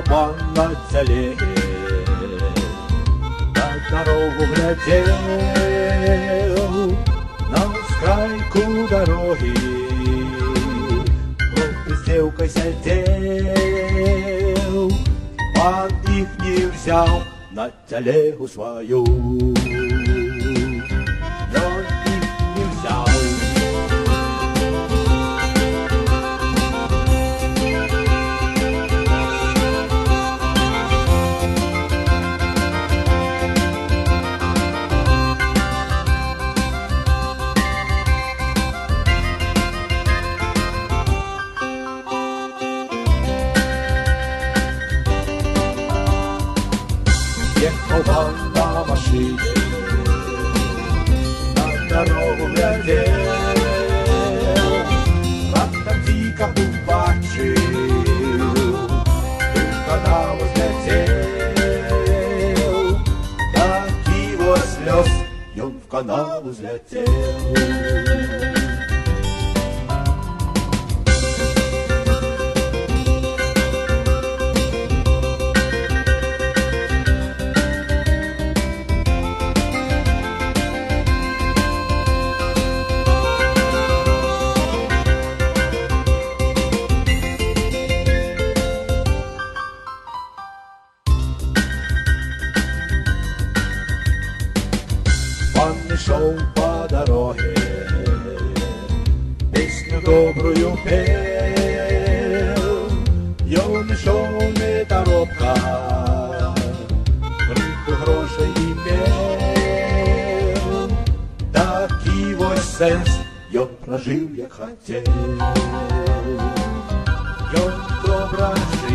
пан на телеге на дорогу глядел, на скрайку дороги хлопец с девкой сидел. Пан их не взял на телегу свою, он их не взял. Ехал пан на машине, на дорогу глядел, раптом дико убачил, и в канаву взлетел. Так его слез, и он в канаву взлетел. Пан шел по дороге, песню добрую пел, и он шел не торопко, крыху грошей имел. Такий ось сенс, и он прожил, як хотел, и он добро жил.